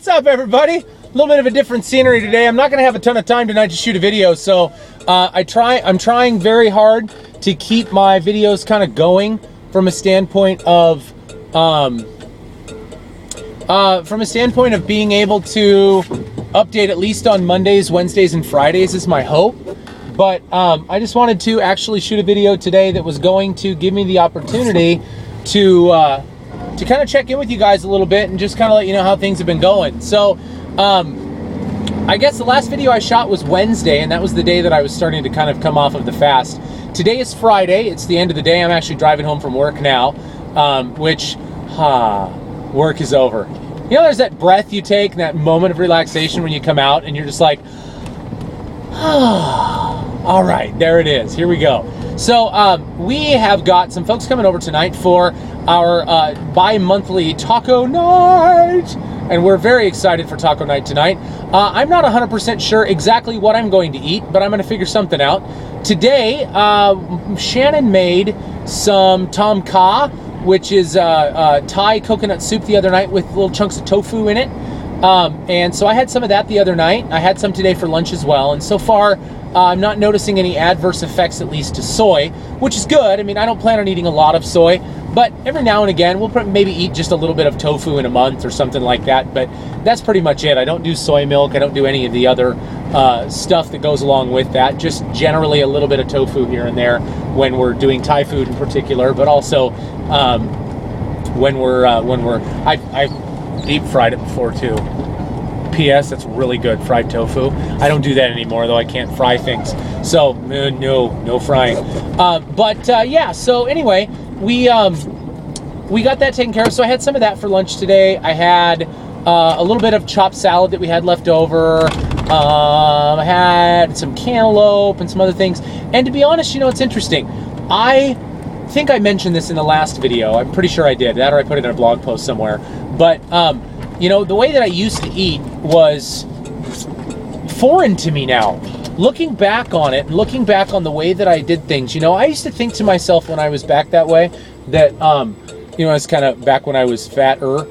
What's up, everybody? A little bit of a different scenery today. I'm not going to have a ton of time tonight to shoot a video, so I'm trying very hard to keep my videos kind of going from a standpoint of being able to update at least on Mondays, Wednesdays, and Fridays is my hope. But I just wanted to actually shoot a video today that was going to give me the opportunity to kind of check in with you guys a little bit and just kind of let you know how things have been going. So I guess the last video I shot was Wednesday, and that was the day that I was starting to kind of come off of the fast. Today is Friday. It's the end of the day. I'm actually driving home from work now, which work is over. You know, there's that breath you take and that moment of relaxation when you come out and you're just like, all right, there it is. Here we go. So we have got some folks coming over tonight for our bi-monthly taco night, and we're very excited for taco night tonight. I'm not 100% sure exactly what I'm going to eat, but I'm going to figure something out. Today, Shannon made some tom kha, which is Thai coconut soup the other night with little chunks of tofu in it. And so I had some of that the other night. I had some today for lunch as well. And so far, I'm not noticing any adverse effects, at least to soy, which is good. I mean, I don't plan on eating a lot of soy, but every now and again, we'll maybe eat just a little bit of tofu in a month or something like that. But that's pretty much it. I don't do soy milk. I don't do any of the other stuff that goes along with that. Just generally a little bit of tofu here and there when we're doing Thai food in particular, but also when I've deep fried it before too. P.S. That's really good, fried tofu. I don't do that anymore, though I can't fry things. So, no frying. Yeah, so anyway, we got that taken care of. So I had some of that for lunch today. I had a little bit of chopped salad that we had left over. I had some cantaloupe and some other things. And to be honest, you know, it's interesting. I think I mentioned this in the last video. I'm pretty sure I did. That or I put it in a blog post somewhere. But, you know, the way that I used to eat was foreign to me now. Looking back on it, looking back on the way that I did things, you know, I used to think to myself when I was back that way that, you know, I was kind of back when I was fatter,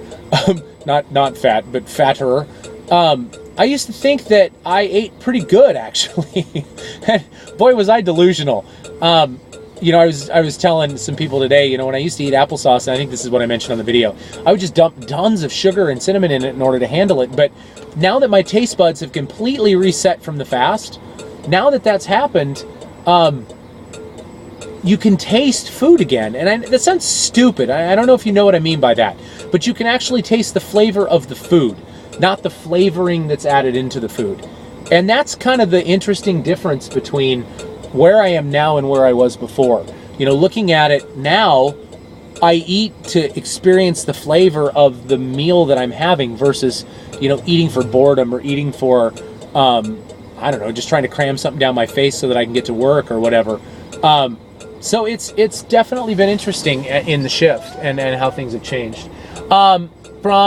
not fat, but fatter. I used to think that I ate pretty good, actually. And boy, was I delusional. You know, I was telling some people today, you know, when I used to eat applesauce, and I think this is what I mentioned on the video, I would just dump tons of sugar and cinnamon in it in order to handle it. But now that my taste buds have completely reset from the fast, now that that's happened, you can taste food again. And that sounds stupid. I don't know if you know what I mean by that. But you can actually taste the flavor of the food, not the flavoring that's added into the food. And that's kind of the interesting difference between where I am now and where I was before. You know, looking at it now, I eat to experience the flavor of the meal that I'm having versus, you know, eating for boredom or eating for, I don't know, just trying to cram something down my face so that I can get to work or whatever. So it's definitely been interesting in the shift and how things have changed. From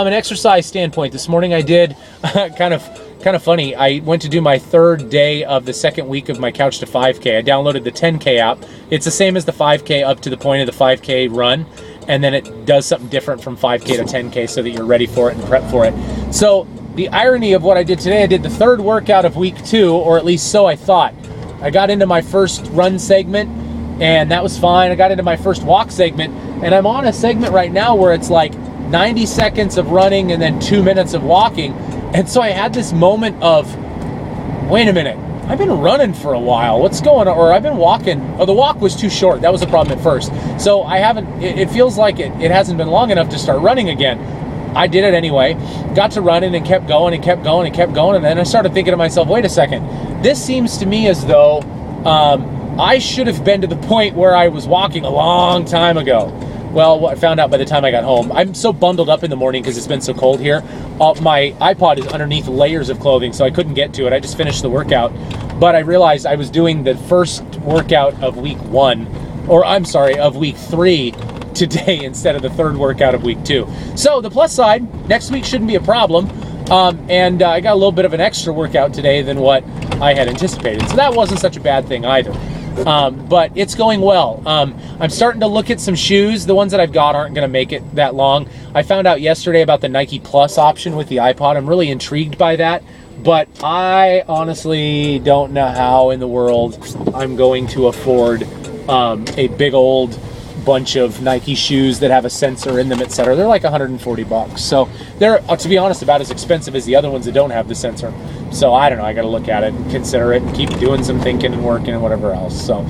an exercise standpoint, this morning I did kind of funny. I went to do my third day of the second week of my Couch to 5K. I downloaded the 10K app. It's the same as the 5K up to the point of the 5K run, and then it does something different from 5K to 10K so that you're ready for it and prep for it. So the irony of what I did today, I did the third workout of week 2, or at least so I thought. I got into my first run segment, and that was fine. I got into my first walk segment, and I'm on a segment right now where it's like 90 seconds of running and then 2 minutes of walking. And so I had this moment of, wait a minute, I've been running for a while. What's going on? Or I've been walking. Oh, the walk was too short. That was the problem at first. So I haven't, it feels like it hasn't been long enough to start running again. I did it anyway. Got to running and kept going and kept going and kept going. And then I started thinking to myself, wait a second. This seems to me as though I should have been to the point where I was walking a long time ago. Well, what I found out by the time I got home, I'm so bundled up in the morning because it's been so cold here. My iPod is underneath layers of clothing, so I couldn't get to it. I just finished the workout. But I realized I was doing the first workout of week 1, or I'm sorry, of week 3 today instead of the third workout of week 2. So the plus side, next week shouldn't be a problem. And I got a little bit of an extra workout today than what I had anticipated. So that wasn't such a bad thing either. But it's going well. I'm starting to look at some shoes. The ones that I've got aren't going to make it that long. I found out yesterday about the Nike Plus option with the iPod. I'm really intrigued by that, but I honestly don't know how in the world I'm going to afford a big old bunch of Nike shoes that have a sensor in them, etc. They're like $140. So they're, to be honest, about as expensive as the other ones that don't have the sensor. So I don't know, I got to look at it and consider it and keep doing some thinking and working and whatever else. So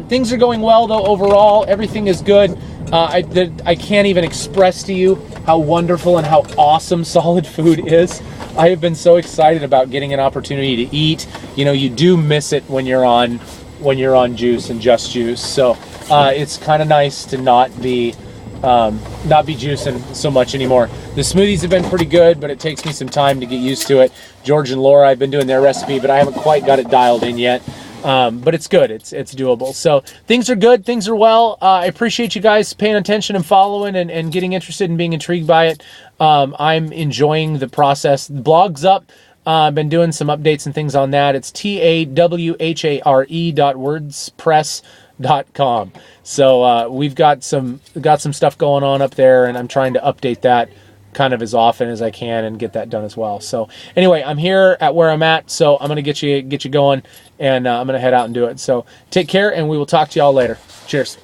things are going well though overall. Everything is good. I can't even express to you how wonderful and how awesome Solid Food is. I have been so excited about getting an opportunity to eat. You know, you do miss it when you're on juice and just juice. So it's kind of nice to not be juicing so much anymore. The smoothies have been pretty good, but it takes me some time to get used to it. George and Laura, I've been doing their recipe, but I haven't quite got it dialed in yet. But it's good. It's doable. So things are good. Things are well. I appreciate you guys paying attention and following and getting interested and being intrigued by it. I'm enjoying the process. The blog's up. I've been doing some updates and things on that. It's tawhare.wordpress.com. So we've got some stuff going on up there, and I'm trying to update that kind of as often as I can and get that done as well. So anyway, I'm here at where I'm at, so I'm gonna get you going, and I'm gonna head out and do it. So take care, and we will talk to y'all later. Cheers.